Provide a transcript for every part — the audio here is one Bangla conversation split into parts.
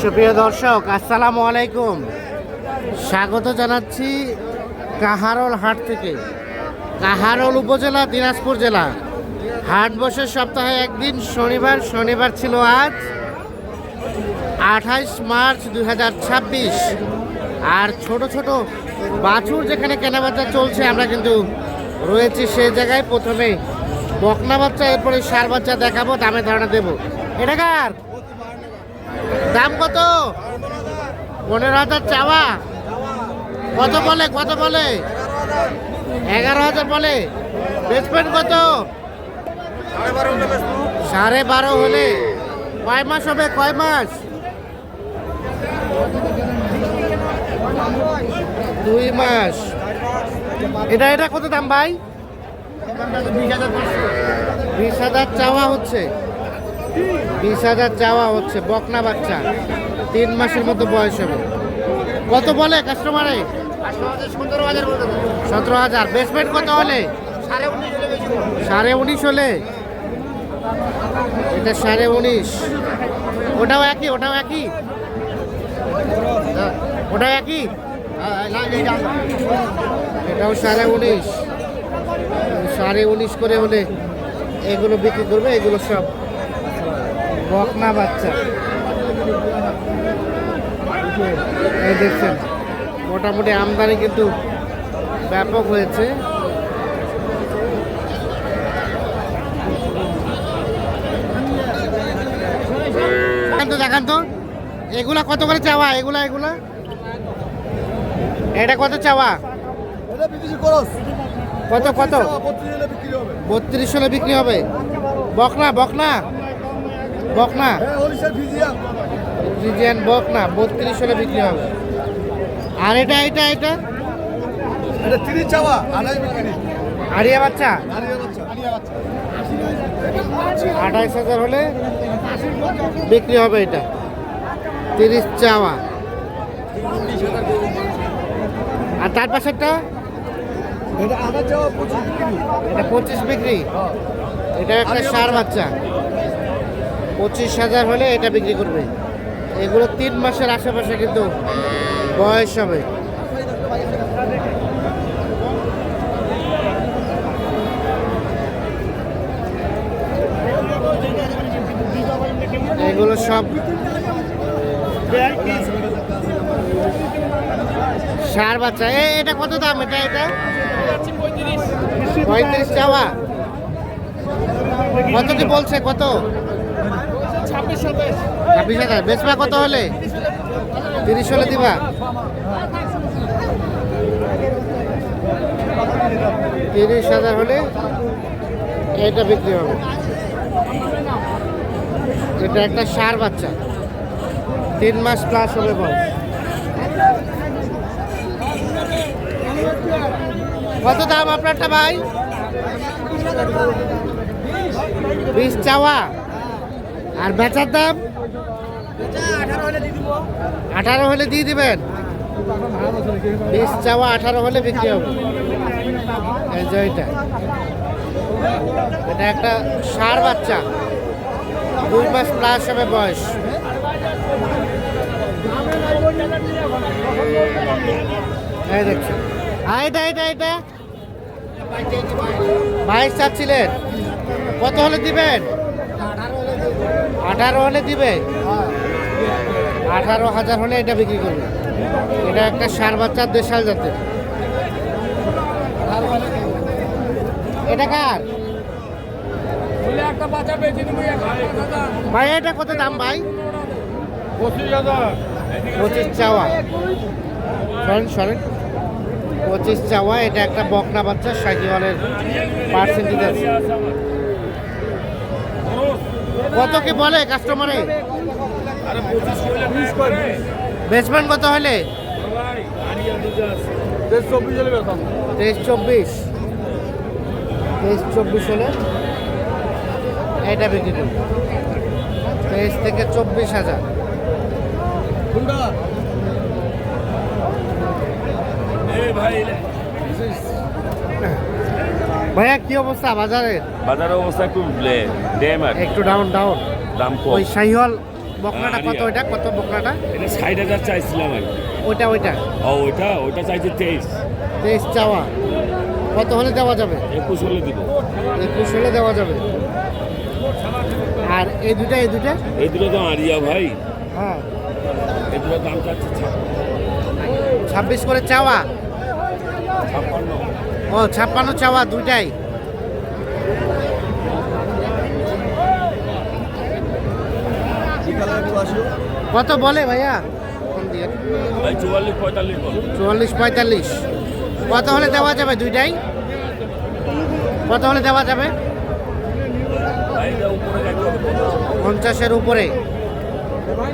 সুপ্রিয় দর্শক, আসসালামু আলাইকুম। স্বাগত জানাচ্ছি কাহারোল হাট থেকে। কাহারোল উপজেলা, দিনাজপুর জেলা। হাট বসে সপ্তাহে একদিন, শনিবার ছিল আজ 28 মার্চ 2026। আর ছোট ছোট বাছুর যেখানে কেনাবেচা চলছে, আমরা কিন্তু রয়েছি সেই জায়গায়। প্রথমে বকনা বাচ্চা, এরপরে ষাঁড় বাচ্চা দেখাবো, দামে ধারণা দেবো। এটা কার দাম কত? 15,000 চাওয়া। কত বলে 11,000 বলে। বেচবেন কত? 12.5 হলে। কয় মাস হবে? কয় মাস? 2 মাস। এটা কত দাম ভাই? 20,000 চাওয়া হচ্ছে। 20,000 চাওয়া হচ্ছে। বকনা বাচ্চা, 3 মাসের মতো বয়স হবে। কত বলে কাস্টমারে? 17,000। বেসমেন্ট কত হলে? 19.5 হলে। এটা 19.5। ওটাও একই? ওটাও একই? এটাও 19.5। 19.5 করে হলে এগুলো বিক্রি করবে। এগুলো সব বকনা বাচ্চা। এই দেখছেন, মোটামুটি আমদানি কিন্তু ব্যাপক হয়েছে। দেখান তো এগুলা কত করে চাওয়া? এগুলা এটা কত চাওয়া? কত 32 হলে বিক্রি হবে। বকনা ফ্রিজিয়ান বকনা 32 হলে বিক্রি হবে। আর এটা 28 বাচ্চা। 28,000 হলে বিক্রি হবে। এটা 30 চাওয়া। আর তার পাশেরটা এটা 25 বিক্রি। এটা একটা ষাঁড় বাচ্চা। 25,000 হলে এটা বিক্রি করবে। এগুলো 3 মাসের আশেপাশে কিন্তু বয়স হবে। এগুলো সব ষাঁড় বাচ্চা। এটা কত দাম? এটা 35 চাওয়া। কত কি বলছে? কত? 26,000। বেচবা কত হলে? 30 হলে দিবা। 30,000 হলে এটা বিক্রি হবে। এটা একটা ষাঁড় বাচ্চা, 3 মাস প্লাস হবে বয়স। কত দাম আপনারটা ভাই? 20 চাওয়া। আর বেচার দাম 18 হলে দিয়ে দিবেন। 20 চাওয়া, 18 হলে বিক্রি হবে। এই যে এটা একটা ষাঁড় বাচ্চা, 2 মাস প্লাস হবে বয়স। এই দেখছেন। এটা 22 চাচ্ছিলেন। কত হলে দিবেন? 18 হলে দিবে। 18,000 হলে এটা বিক্রি করবে। এটা একটা ষাঁড় বাচ্চা, দেশাল জাতের। এটা কার ভাই? এটা কত দাম ভাই? 25 চাওয়া। সরেন 25 চাওয়া। এটা একটা বকনা বাচ্চা, সাইকেলের পার্সেন্টেজ আছে। কত কি বলে কাস্টমারে? বেচবেন কত হলে? 23-24 হলে এটা বিক্রি করবে। 23 থেকে 24,000। ভাইয়া কি অবস্থা বাজারের? বাজারের অবস্থা একটু একটু ডাউন দাম কম। ওই শাহিওয়াল বকনাটা কত? ওইটা কত বকনাটা? এটা 60,000 চাইছিলাম আর কি। ওইটা ওইটা ওইটা চাইছে 23। 23 চাওয়া। কত হলে দেওয়া যাবে? 21 হলে দিব। 21 হলে দেওয়া যাবে। আর এই দুটো এই দুটো তো আরিয়া ভাই। হ্যাঁ, এই দুটো দাম চাচ্ছে 26 করে চাওয়া। 56। ও 56 চাওয়া দুইটাই। কত বলে ভাইয়া? ভাই 44-45 বল। 44-45। কত হলে দেওয়া যাবে দুইটাই? কত হলে দেওয়া যাবে? ভাই এটা উপরে রাখতে হবে 50-এর উপরে।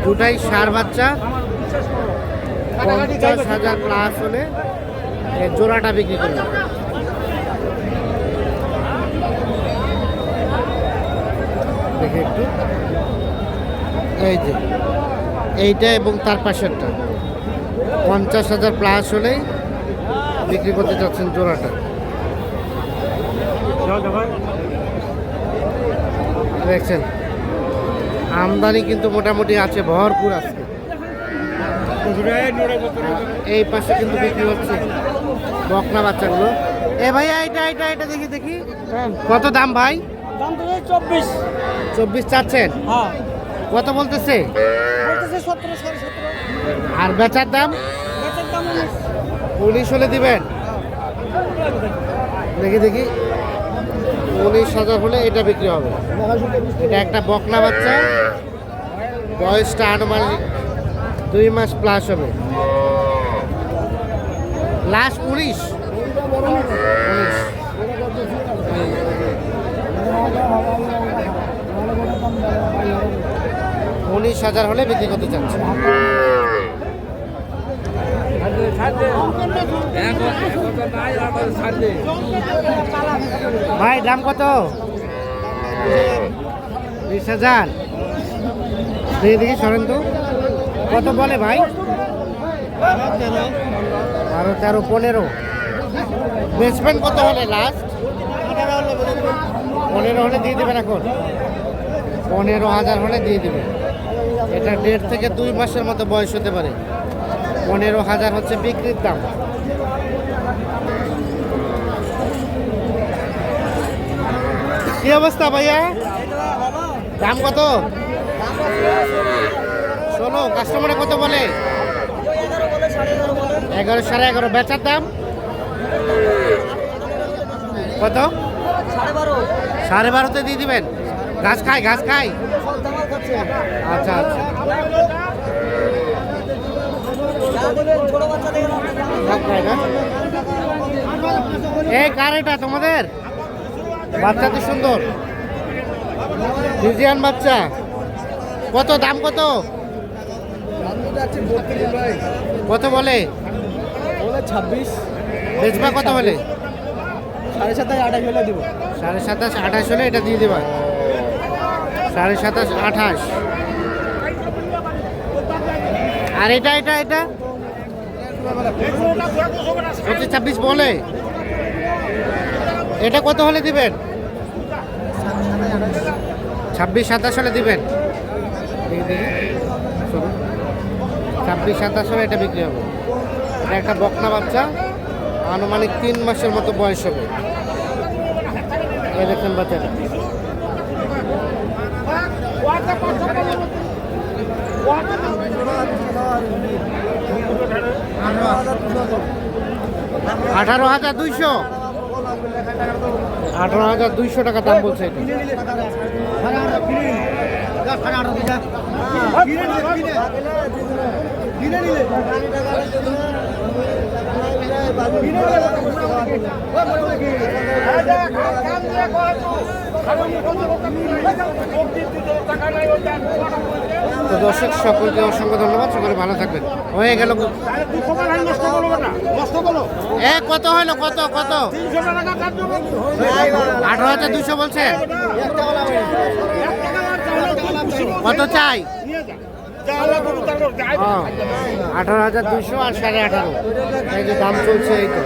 দুটাই ষাঁড় বাচ্চা। 50,000 প্লাস হলে এই জোড়াটা বিক্রি করবে। দেখে একটু, এই যে এইটা এবং তার পাশেরটা 50,000 প্লাস হলেই বিক্রি করতে চাচ্ছেন জোড়াটা। দেখছেন আমদানি কিন্তু মোটামুটি আছে, ভরপুর আছে। এই পাশে কিন্তু বিক্রি হচ্ছে বকনা বাচ্চাগুলো। এ ভাইয়া এটা দেখি কত দাম ভাই? দাম তো 24। 24 চাচ্ছেন? হ্যাঁ, কত বলতেছে? বলতেছে 17, 17.5। আর বেচার দাম? বেচার দাম 19। 19 হলে দিবেন? দেখি 19,000 হলে এটা বিক্রি হবে। এটা একটা বকনা বাচ্চা, বয়সটা আনুমানিক 2 মাস প্লাস হবে। লাস্ট 19। 19,000 হলে বিক্রি করতে চাচ্ছে। ভাই দাম কত? 20,000। দেখি সরেন তো, কত বলে ভাই? 12, 13, 15। বেচবেন কত হলে লাস্ট? 15 হলে দিয়ে দেবেন এখন? 15,000 হলে দিয়ে দেবেন। এটা 1.5 থেকে 2 মাসের মতো বয়স হতে পারে। 15,000 হচ্ছে বিক্রির দাম। কি অবস্থা ভাইয়া? দাম কত? 16। কাস্টমারে কত বলে? 11, 11.5। বেচার দাম কত? 12.5 দিয়ে দিবেন? ঘাস খায়? আচ্ছা। এই কার এটা তোমাদের? বাচ্চা তো সুন্দর, ফ্রিজিয়ান বাচ্চা। কত দাম? কত বলে? 26। বেচবা কত হলে? 27, 28 হলে দিব। 27, 28 হলে এটা দিয়ে দেবা। 27, 28। আর এটা 25, 26 বলে। এটা কত হলে দিবেন? 26, 27 হলে দিবেন। 26, 27 হলে এটা বিক্রি হবে। এটা একটা বকনা বাচ্চা, আনুমানিক 3 মাসের মতো বয়স হবে। এই দেখেন বাচ্চাটা। $18,200। 18,200 টাকা দাম বলছে এটা। তো দর্শক সকলকে অসংখ্য ধন্যবাদ, সকলে ভালো থাকবেন। হয়ে গেল। কত হইলো? কত 18,200 বলছেন? কত চাই? 18,200 আর 18,500। এই যে দাম চলছে এই তো।